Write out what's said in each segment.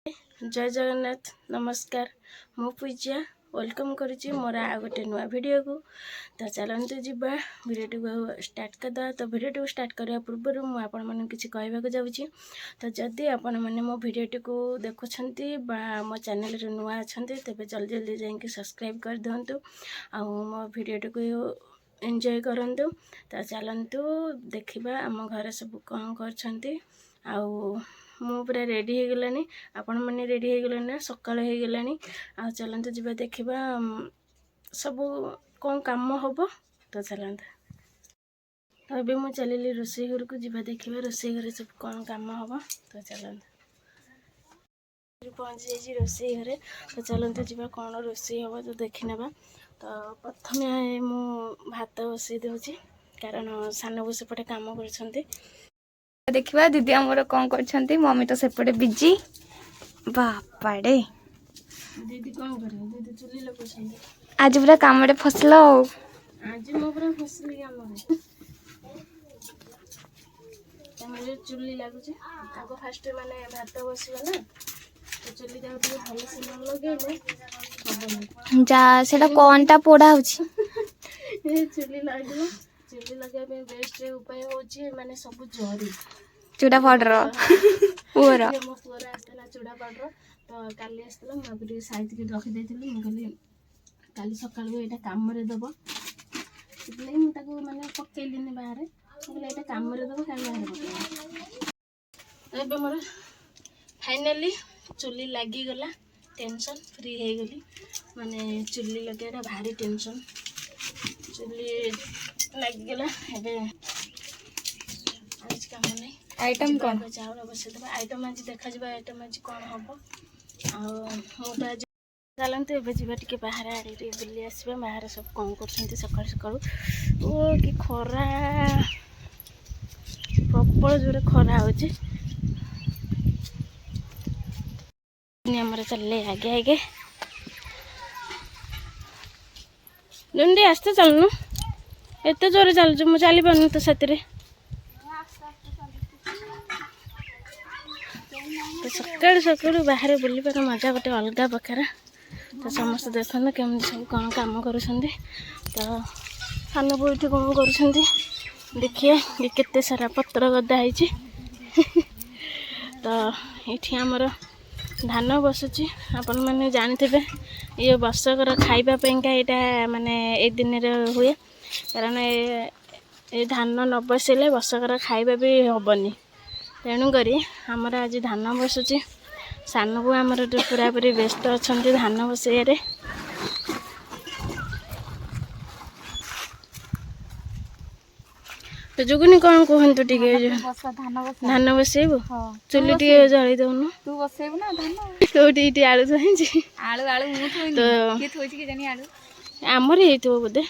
जय जगन्नाथ नमस्कार मु पूजा वेलकम करुच्ची मोर आ गोटे नुआ वीडियो को। तो चलते जीवा वीडियो को स्टार्ट करदा। तो वीडियो को स्टार्ट करने पूर्व मुझे किसी कहवाक जाऊँगी। तो जदि आपण मैंने मो वीडियो को देखुंट मो चैनल नुआ अच्छा तेज जल्दी जल्दी जाकि सब्सक्राइब कर दिंतु आ मो वीडियो को एंजॉय करंतु। तो चलतु देखा आम घर सब कौन कर मु पूरा रेडी हो गलानी आपण मैंने रेडी हो गलानी ना सकाळ हो गलानी। आ चलते जीवा देखा सब कौन काम हम। तो चलते तो अभी मुझे चलिली रोषे घर को जीवा देखा रोषे घर सब कौन काम हम। तो चलते पहुँची जाइए रोषे घरे। तो चलते जीवा कौन रोषे हम तो देखी ना। तो प्रथम मु भात बसई दूसरी कारण सान बो सेपटे काम कर देखिबा दीदी हमर कौन करछंती। मम्मी तो सेपटे बिजी बापाड़े दीदी कौन करे दीदी चुली लगोछंती। आज पूरा काम रे फसलो आज मो पूरा फसली काम रे तमरे चुली लागुचे आगो फास्ट माने भात बसिबा ना तो चुली जा भल से न लगेले हबनी जा सेटा कोनटा पोड़ा होछि ए चुली लागो चुली लगे बेस्ट उपाय होची माने सब जरी चूड़ा पाउडर पूरा मो पूरा आस्तला चूड़ा पाउडर। तो काली आस्तला म अभी साइज के रखि देथिली म कहली काली सकाळ को एटा काम रे दबो इतले म ताको माने पकेलिनी बाहर कहले एटा काम रे दबो काली बाहर पकेला। एबे मोर फाइनली चुली लागी गला टेंशन फ्री हे गली माने चुली लगेरा भारी टेंशन चुली लागी गला। एबे आज काम नहीं आइटम कौन चावल बस आइटम आज देखा आइटम आज कौन हम आ चलते एवं जी टे बाहर आड़े बुले आसवा बाहर सब कौन कर सका सका ओ कि खरा प्रबल जोर खरा हो चलले आगे आगे जुंडी आसते चलनु एत जोर चलु मुझे चली पार तो से तो सकाल सकाल बाहर बुलबार मजा गोटे अलग प्रकार। तो समस्त देखते केमी सब कौन काम कर। तो सान बो ये कौन कर देखिए ये केते सारा पत्र गदा है। तो ये आमर धान बसुची आपण मैंने जानते ये वर्षकर खाइबापा यहाँ माने ए दिन हुए कारण ये धान न बसैले वर्षकर खाइबा भी हेनी तेणुक आमर आज धान बसुची सान को आमर पूरा पूरी व्यस्त अच्छा धान बसैया। तो जुगुनी कौन कहतु टे धान बसैबु चुली टे जलि दौनु तू बसेबु ना धान कौटी ये आलू थी आलू आलू मु थोइनी के थोइछि के जानी आलू आमर हेतु बोधे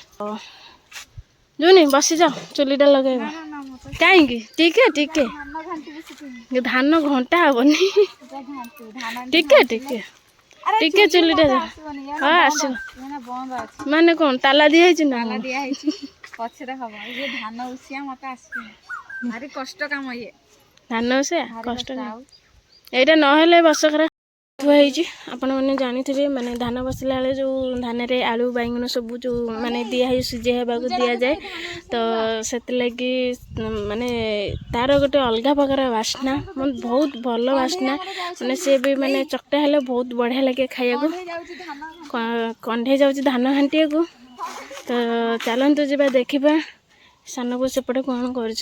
जुनी बसी जाओ चुलीटा लगे कहीं टिके धान घंटा हेनी टिके टिके चुलीटा हाँ आस माने कौन ताला दिखाई ना पछरे हम ये धान उसिया मत आस भारी कष्ट काम ये धान उसिया कष्ट यहाँ ना वर्षकर आपण मैंने जानते माने धान बसला बेले जो धान रे आलू बैगन सब जो माने दिया सिझेवा दि जाए तो से लगी माने तार गोटे अलग प्रकार बास्ना मन बहुत भल बास्ना माने सी भी माने चकटा हेले बहुत बढ़िया लगे खाया कंधे जाऊँ धान हांटिया को। तो चलतु जी देखा सान बो सेपटे कौन कर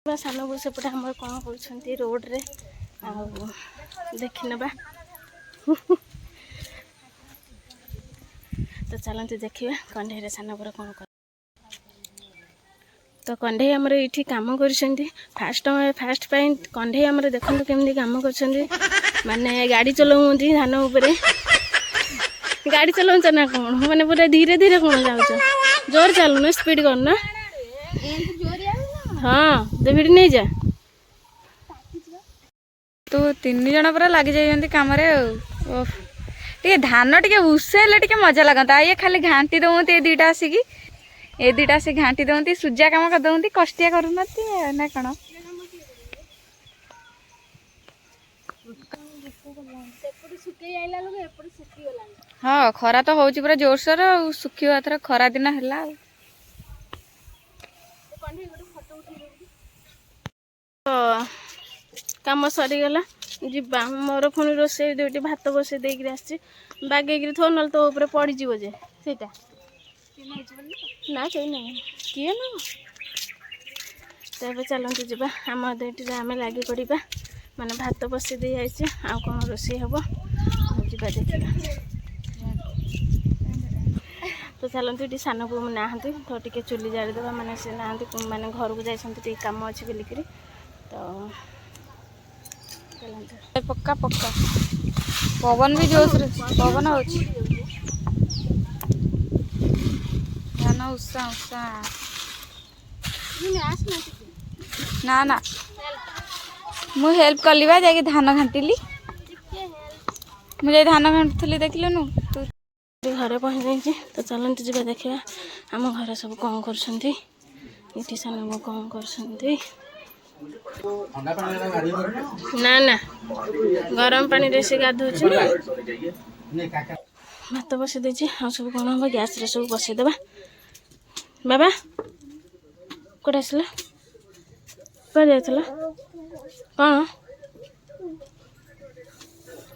सान बो सेपटे आम कौन कर रोड रे आ देखी नबा। तो चलते देखा कंधे सान पर कौन कर। तो कंधे आमर ये कम कर फास्ट कंधे आमर देखते केमती कम कर माने गाड़ी चलाऊँ धान उपर गाड़ी चलाऊच ना कौन माने पूरा धीरे धीरे कौन जाऊच जोर चलुन स्पीड करना हाँ भिड़ नहीं जा तू तीन जन पूरा लग जाइए कम टे धान टे उसेले टे मजा लगता ये खाली घाटी दौंती ये दुईटा आसिकी ए दुईटा आसिक घाटी दौंती सूजा कम कर दौंती कष्टिया करूना कौन ସେପଟେ ଶୁକେଇ ଆଇଲା ବେଳକୁ ଏପଟେ ଶୁଖିଗଲାଣି। ହଁ ଖରା ତ ହଉଛି ପୁରା ଜୋରସୋର ଆଉ ଶୁଖିବ ଏଥର ଖରା ଦିନ ହେଲା ଆଉ। କାମ ସରିଗଲା ଯିବା। ମୋର ପୁଣି ରୋଷେଇ ଦୁଇଟି ଭାତ ବସେଇ ଦେଇକିରି ଆସିଛି। ବାଗେଇକିରି ଥୋ ନହେଲେ ତୋ ଉପରେ ପଡ଼ିଯିବ ଯେ ସେଇଟା। ନା କେହି ନାହିଁ କିଏ ନବ। ତ ଏବେ ଚାଲନ୍ତୁ ଯିବା ଆମ ଦୁଇଟିରେ ଆମେ ଲାଗି ପଡ଼ିବା। ମାନେ ଭାତ ବସେଇ ଦେଇ ଆସିଛି ଆଉ କ'ଣ ରୋଷେଇ ହେବ ଯିବା ଦେଖିବା। ତ ଚାଲନ୍ତୁ ଏଠି ସାନ ବୋଉ ନାହାନ୍ତି ତ ଟିକେ ଚୁଲି ଜାଳିଦେବା। ମାନେ ସେ ନାହାନ୍ତି ମାନେ ଘରକୁ ଯାଇଛନ୍ତି ଟିକେ କାମ ଅଛି ବୋଲିକିରି। ତ ଚାଲନ୍ତୁ ପକ୍କା ପକ୍କା ପବନ ବି ଜୋରସରେ ପବନ ହଉଛି। ଧାନ ଉଷା ଉଷା ନା ନା ମୁଁ ହେଲ୍ପ କଲି ବା ଯାଇକି ଧାନ ଘାଣ୍ଟିଲି। ମୁଁ ଯାଇ ଧାନ ଘାଣ୍ଟୁଥିଲି ଦେଖିଲୁନୁ ତୁ। ଘରେ ପହଞ୍ଚିଯାଇଛି ତ ଚାଲନ୍ତୁ ଯିବା ଦେଖିବା ଆମ ଘରେ ସବୁ କ'ଣ କରୁଛନ୍ତି। ଏଠି ସାନ ବୋଉ କ'ଣ କରୁଛନ୍ତି। ନା ନା ଗରମ ପାଣିରେ ସେ ଗାଧଉଛି ନା। ଭାତ ବସେଇ ଦେଇଛି ଆଉ ସବୁ କ'ଣ ହେବ ଗ୍ୟାସରେ ସବୁ ବସେଇଦେବା। ବାବା କୋଉଠି ଆସିଲା କୁଆଡ଼େ ଯାଇଥିଲା କ'ଣ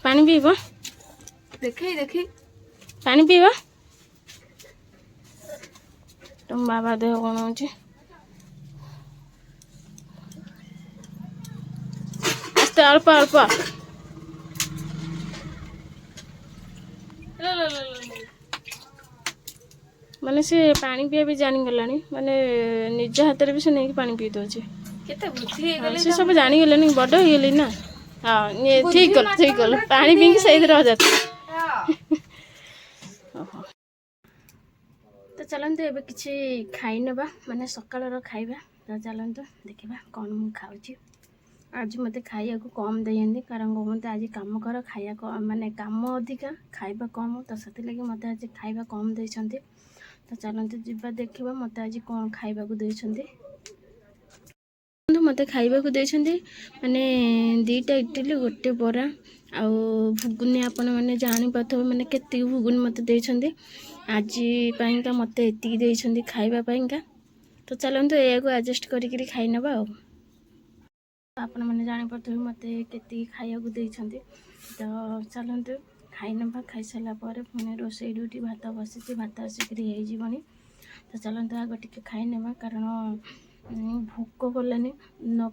ପାଣି ପିଇବ ଦେଖି ପାଣି ପିଇବ। ତମ ବାବା ଦେହ କ'ଣ ହେଉଛି। ଆସ୍ତେ ଅଳ୍ପ ଅଳ୍ପ ମାନେ ସେ ପାଣି ପିଇବା ବି ଜାଣିଗଲାଣି। ମାନେ ନିଜ ହାତରେ ବି ସେ ନେଇକି ପାଣି ପିଇ ଦେଉଛି। କେତେ ବୁଦ୍ଧି ହେଇଗଲେ ସେ ସବୁ ଜାଣିଗଲେଣି ବଡ଼ ହେଇଗଲେଣି ନା। ହଁ ଠିକ୍ କଲୁ ପାଣି ପିଇକି ସେଇଥିରେ ହଜାର। ଓହୋ ତ ଚାଲନ୍ତୁ ଏବେ କିଛି ଖାଇନେବା ମାନେ ସକାଳର ଖାଇବା। ତ ଚାଲନ୍ତୁ ଦେଖିବା କ'ଣ ମୁଁ ଖାଉଛି। ଆଜି ମୋତେ ଖାଇବାକୁ କମ୍ ଦେଇଛନ୍ତି କାରଣ ମୋତେ ଆଜି କାମ କର ଖାଇବା ମାନେ କାମ ଅଧିକା ଖାଇବା କମ୍। ତ ସେଥିଲାଗି ମୋତେ ଆଜି ଖାଇବା କମ୍ ଦେଇଛନ୍ତି। ତ ଚାଲନ୍ତୁ ଯିବା ଦେଖିବା ମୋତେ ଆଜି କ'ଣ ଖାଇବାକୁ ଦେଇଛନ୍ତି। ମୋତେ ଖାଇବାକୁ ଦେଇଛନ୍ତି ମାନେ 2ଟା ଇଟିଲି 1 ବରା ଆଉ ଘୁଗୁନି। ଆପଣମାନେ ଜାଣିପାରୁଥିବେ ମାନେ କେତିକି ଘୁଗୁନି ମୋତେ ଦେଇଛନ୍ତି ଆଜି ପାଇଁକା। ମୋତେ ଏତିକି ଦେଇଛନ୍ତି ଖାଇବା ପାଇଁକା। ତ ଚାଲନ୍ତୁ ଏହାକୁ ଆଡ଼ଜଷ୍ଟ କରିକିରି ଖାଇନେବା ଆଉ। ଆପଣମାନେ ଜାଣିପାରୁଥିବେ ମୋତେ କେତିକି ଖାଇବାକୁ ଦେଇଛନ୍ତି। ତ ଚାଲନ୍ତୁ ଖାଇନେବା। ଖାଇସାରିଲା ପରେ ପୁଣି ରୋଷେଇ ଡ୍ୟୁଟି ଭାତ ବସିଛି ଭାତ ଆସିକିରି ହେଇଯିବଣି। ତ ଚାଲନ୍ତୁ ଆଗ ଟିକେ ଖାଇନେବା କାରଣ ଭୋକ କଲାନି।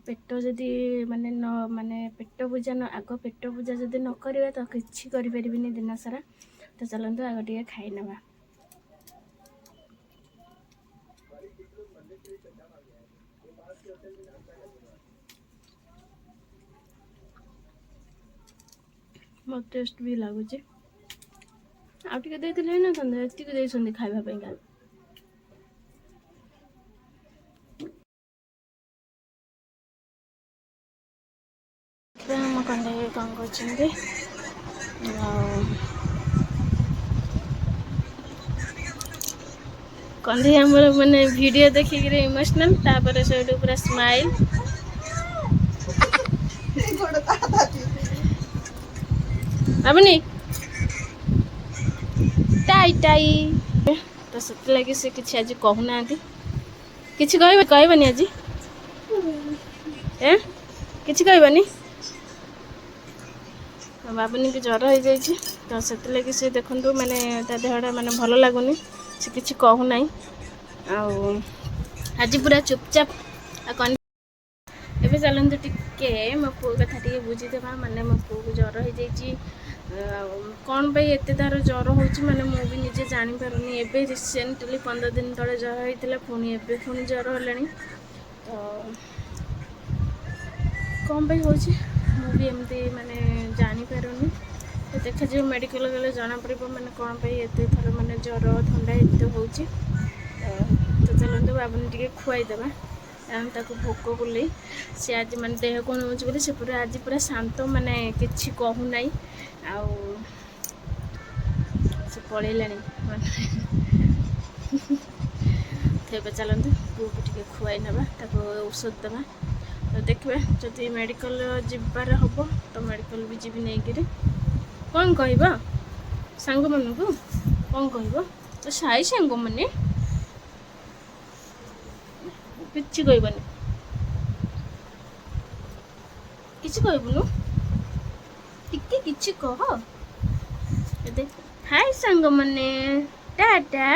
ପେଟ ଯଦି ମାନେ ପେଟ ପୂଜା ଆଗ ପେଟ ପୂଜା ଯଦି ନ କରିବା ତ କିଛି କରିପାରିବିନି ଦିନ ସାରା। ତ ଚାଲନ୍ତୁ ଆଗ ଟିକେ ଖାଇନେବା। ବହୁତ ଟେଷ୍ଟ ବି ଲାଗୁଛି। ଆଉ ଟିକେ ଦେଇଥିଲେ ହେଇନଥାନ୍ତା ଏତିକି ଦେଇଛନ୍ତି ଖାଇବା ପାଇଁକା। ଆମ କଣ୍ଡେଇ କ'ଣ କରୁଛନ୍ତି ଆଉ କଣ୍ଢେଇ ଆମର ମାନେ ଭିଡ଼ିଓ ଦେଖିକିରି ଇମୋସନାଲ୍ ତାପରେ ସେଇଠୁ ପୁରା ସ୍ମାଇଲ୍। ଭାବୁନି ଟାଇ ତ ସେଥିଲାଗି ସେ କିଛି ଆଜି କହୁନାହାନ୍ତି। କିଛି କହିବନି ଆଜି କିଛି କହିବନି। ବାବୁନିକି ଜ୍ୱର ହେଇଯାଇଛି ତ ସେଥିଲାଗି ସେ ଦେଖନ୍ତୁ ମାନେ ତା ଦେହଟା ମାନେ ଭଲ ଲାଗୁନି। ସେ କିଛି କହୁନାହିଁ ଆଉ ଆଜି ପୁରା ଚୁପଚାପ। ଏବେ ଚାଲନ୍ତୁ ଟିକେ ମୋ ପୁଅ କଥା ଟିକେ ବୁଝିଦେବା। ମାନେ ମୋ ପୁଅକୁ ଜ୍ୱର ହେଇଯାଇଛି ଆଉ କ'ଣ ପାଇଁ ଏତେ ତାର ଜ୍ୱର ହେଉଛି ମାନେ ମୁଁ ବି ନିଜେ ଜାଣିପାରୁନି। ଏବେ ରିସେଣ୍ଟଲି 15 ଦିନ ତଳେ ଜ୍ୱର ହେଇଥିଲା ପୁଣି ଏବେ ଜ୍ୱର ହେଲାଣି। ତ କ'ଣ ପାଇଁ ହେଉଛି ମୁଁ ବି ଏମିତି ମାନେ ଜାଣିପାରୁନି। ତ ଦେଖାଯିବ ମେଡ଼ିକାଲ ଗଲେ ଜଣାପଡ଼ିବ ମାନେ କ'ଣ ପାଇଁ ଏତେ ଥର ମାନେ ଜ୍ୱର ଥଣ୍ଡା ଏତେ ହେଉଛି। ତ ଚାଲନ୍ତୁ ବାବୁନି ଟିକେ ଖୁଆଇଦେବା କାରଣ ତାକୁ ଭୋକ ବୁଲେଇ ସେ ଆଜି ମାନେ ଦେହ କ'ଣ ହେଉଛି ବୋଲି ସେ ପୁରା ଆଜି ପୁରା ଶାନ୍ତ ମାନେ କିଛି କହୁନାହିଁ। ଆଉ ସେ ପଳେଇଲାଣି ଏବେ ଚାଲନ୍ତୁ ପୁଅକୁ ଟିକେ ଖୁଆଇ ନେବା ତାକୁ ଔଷଧ ଦେବା। तो देखिए जदि मेडिकल जिबार हम तो मेडिकल भी जीवी नहीं कौन कह सांग मानू कौन कह तो साई सांग मैंने किसी कहबनी किसी कहबुनु टिके किसी कह हाय सांग मैंने टाटा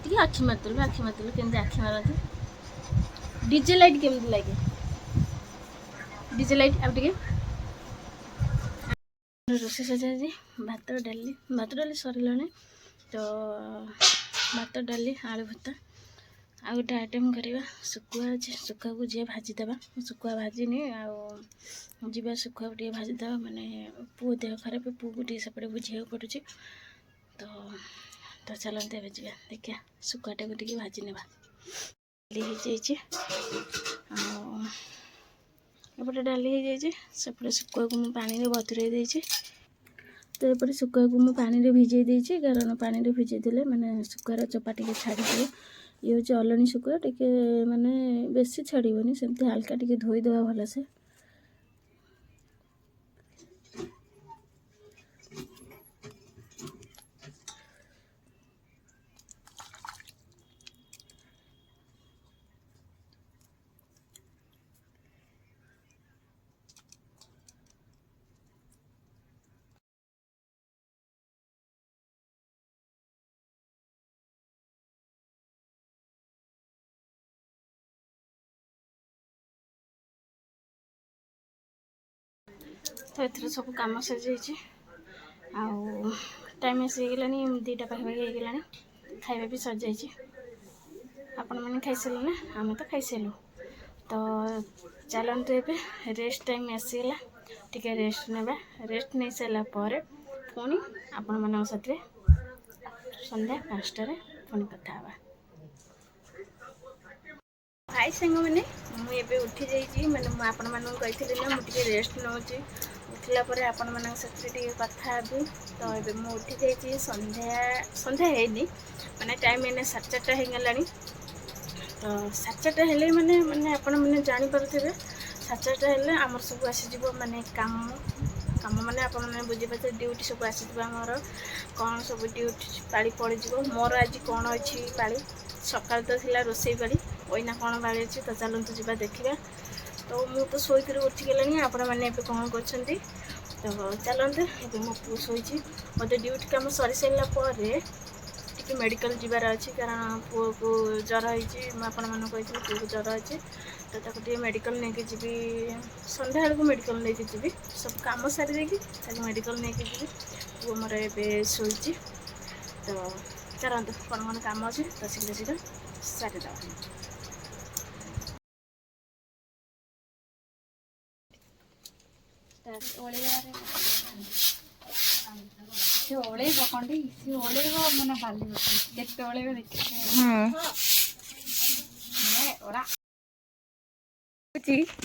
टिके आखि मारदेलु केमती आखि मारती डीजे लाइट केमती लगे डीजे लाइट आ रोषे सजा भात डाली सरलाने तो भात डाली आलू भत्ता आ गोटे आइटम करवा शुखुआ अच्छे शुखुआ को जी भाजीदेवा शुखुआ भाजीनी आवा शुखुआ टे भाजीदेवा माने पु देह खराब पु को टे सेपटे बुझे पड़ू तो चलते ए जा देखिए शुखुआटा को टे भाजी नेबा एपटे डाली हो जाए सेपटे शुखुआ को पानी में बतुरे देती तो एपटे शुखुआ को पानी में भिजे देती कारण पानी में भिजे देले माने शुखुआर चोपा टे छाड़ी ये हूँ अलणी शुखुआ टे माने बेसी छाड़बनी सेमती हाल्का टे धोईदेवा भलसे तो एथर सब कम सजी टाइम आसीगला 2टा पाखापाखि होगला खाଇବା भी सर जाइए आपण मैंने खाई सारे ना आम तो खाई सारू तो चलतु ए रेस्ट टाइम आसीगला टिके रेस्ट नेबा रेस्ट नहीं सारापर पुणी आपण मान साथे संध्या 5टार पुणी कथा हाय सांग मैंने मुझे उठी जाइए मैंने आपण मानू कही ना मुझे रेस्ट नौ उठला आपण मान टे कथा भी तो ये मुझे उठी जाइए संध्या संध्या है माने टाइम एने 4:30 हो गला तो 4:30 हेले माने माने आपण मैंने जानीपे 4:30 हेले आमर सब आसीज माने काम काम माने आपण मैंने बुझीपारे ड्यूटी सब आसीज आमर कौन सब ड्यूटी पाली पड़ मोर आज कौन अच्छी पाली सकाल तो थिला रोसई पाली ओइना कौन पाली अच्छी तो चलतु जा देखा तो मु तो शोकर उठिगलानी आपण मैंने कौन कर तो चलते ये मो पु शोची मत ड्यूटी कम सरी सारापर टी मेडिकल जीवार अच्छी कारण पुओ को ज्वर होपण कही पुओ को ज्वर अच्छे तो ताको मेडिकल नहीं जी संध्या बेलू मेडिकल नहीं जी सब कम सारी देखी मेडिकल नहीं जी पुओ मोर ए शोची तो चलते कौन कौन कम अच्छे तो शीघ्र शीघ्र सारीद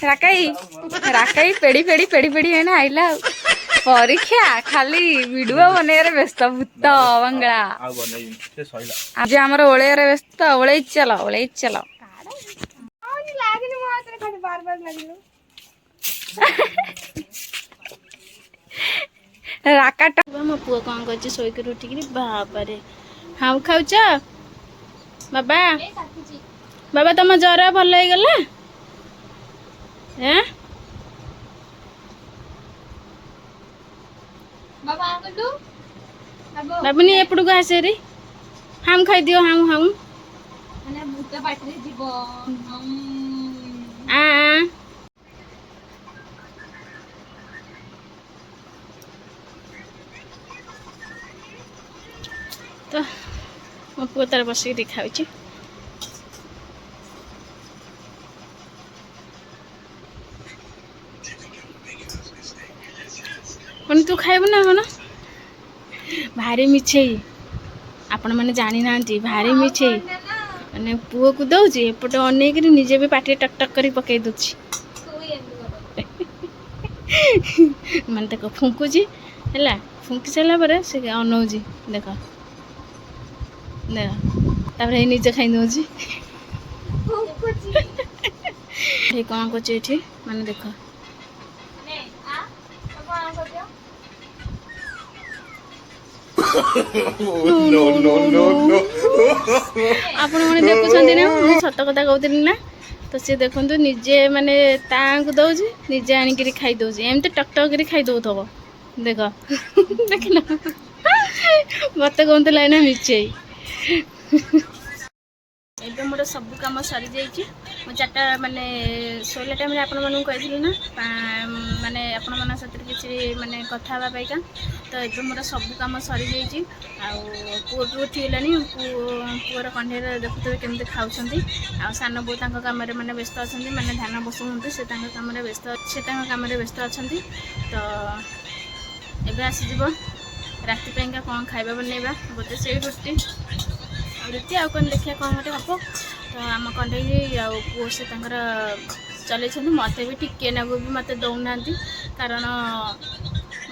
राकाई राकाई पेड़ी पेड़ी पेड़ी पेड़ी है ना आइला परीक्षा खाली वीडियो बनैयारे व्यस्त भूत बंगला आज आमर ओळैयारे व्यस्त ओळै चलो राकाटा मो पुओ कौन कर शोक उठिक बाबा हाँ खाऊच बाबा बाबा तुम ज्वर भल हो गला बाबुनी एपट को आसे रे हम खाई दियो हम हम तो मो पुओ तार बसिक खाऊँ कौन तू खाइबू ना कौन भारी मिछेई आपण मैंने जानी ना भारी मिछेई मैंने पुओ को दौची एपटे अनेक निजे भी पाटे टक टक कर पकई दूची मैंने देख फुंकुची है फुंकी सारापर से अनौजी देख देख तापर निजे खाई दौची ଏଠି କ'ଣ କରୁଛି ଏଠି ମାନେ ଦେଖ ଆପଣମାନେ ଦେଖୁଛନ୍ତି ନା ମୁଁ ସତ କଥା କହୁଥିଲି ନା ତ ସିଏ ଦେଖନ୍ତୁ ନିଜେ ମାନେ ତାଙ୍କୁ ଦେଉଛି ନିଜେ ଆଣିକିରି ଖାଇ ଦେଉଛି ଏମିତି ଟକ୍ ଟକ୍ କରି ଖାଇ ଦେଉଥିବ ଦେଖ ଦେଖିଲ ମତେ କହୁଥିଲା ଏଇନା ମିଚେଇ ଏବେ ମୋର ସବୁ କାମ ସରିଯାଇଛି ମୁଁ 4ଟା ମାନେ ଶୋଇଲା ଟାଇମ୍ରେ ଆପଣମାନଙ୍କୁ କହିଥିଲି ନା ମାନେ ଆପଣମାନଙ୍କ ସାଥିରେ କିଛି ମାନେ କଥା ହେବା ପାଇଁକା ତ ଏବେ ମୋର ସବୁ କାମ ସରିଯାଇଛି ଆଉ ପୁଅ ବି ଉଠିଗଲାଣି ପୁଅର କଣ୍ଢେଇରେ ଦେଖୁଥିବେ କେମିତି ଖାଉଛନ୍ତି ଆଉ ସାନ ବୋଉ ତାଙ୍କ କାମରେ ମାନେ ବ୍ୟସ୍ତ ଅଛନ୍ତି ମାନେ ଧାନ ବସଉଛନ୍ତି ସେ ତାଙ୍କ କାମରେ ବ୍ୟସ୍ତ ଅଛନ୍ତି ତ ଏବେ ଆସିଯିବ ରାତି ପାଇଁକା କ'ଣ ଖାଇବା ବନେଇବା ବୋଧେ ସେଇ ରୁଟି ଆଉ କ'ଣ ଦେଖିବା କ'ଣ ଗୋଟେ ହେବ ତ ଆମ କଣ୍ଢେଇ ଆଉ ପୁଅ ସେ ତାଙ୍କର ଚଲେଇଛନ୍ତି ମୋତେ ବି ଟିକେ ନାକୁ ବି ମୋତେ ଦେଉନାହାନ୍ତି କାରଣ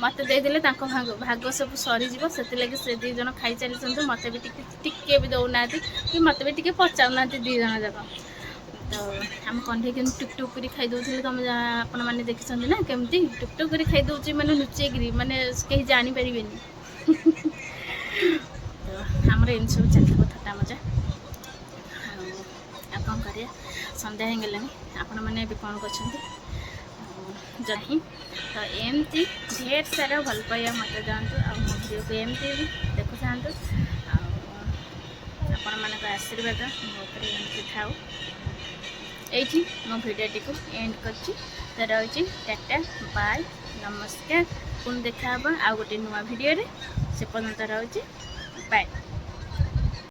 ମୋତେ ଦେଇଦେଲେ ତାଙ୍କ ଭାଗ ସବୁ ସରିଯିବ ସେଥିଲାଗି ସେ 2 ଜଣ ଖାଇଚାଲିଛନ୍ତି ମୋତେ ବି ଟିକେ ବି ଦେଉନାହାନ୍ତି କି ମୋତେ ବି ଟିକେ ପଚାରୁନାହାନ୍ତି 2 ଜଣ ଯାକ ତ ଆମ କଣ୍ଢେଇ କେମିତି ଟୁକ୍ ଟୁକ୍ କରି ଖାଇଦେଉଥିଲେ ତମେ ଆପଣମାନେ ଦେଖିଛନ୍ତି ନା କେମିତି ଟୁକ୍ ଟୁକ୍ କରି ଖାଇଦେଉଛି ମାନେ ଲୁଚେଇକିରି ମାନେ କେହି ଜାଣିପାରିବେନି ତ ଆମର ଏମିତି ସବୁ ଚାଲିଥିବ ଥଟ୍ଟା ମଜା ଆଉ କ'ଣ କରିବା ସନ୍ଧ୍ୟା ହେଇଗଲାଣି ଆପଣମାନେ ଏବେ କ'ଣ କରୁଛନ୍ତି ଯଦି ତ ଏମିତି ଢେର ସାରା ଭଲ ପାଇବା ମୋତେ ଦିଅନ୍ତୁ ଆଉ ମୋ ଭିଡ଼ିଓକୁ ଏମିତି ବି ଦେଖୁଥାନ୍ତୁ ଆଉ ଆପଣମାନଙ୍କ ଆଶୀର୍ବାଦ ମୋ ଉପରେ ଏମିତି ଥାଉ ଏଇଠି ମୋ ଭିଡ଼ିଓଟିକୁ ଏଣ୍ଡ କରୁଛି ତ ରହୁଛି ଟାଟା ବାଏ ନମସ୍କାର ପୁଣି ଦେଖା ହେବ ଆଉ ଗୋଟେ ନୂଆ ଭିଡ଼ିଓରେ ସେ ପର୍ଯ୍ୟନ୍ତ ରହୁଛି ବାଏ।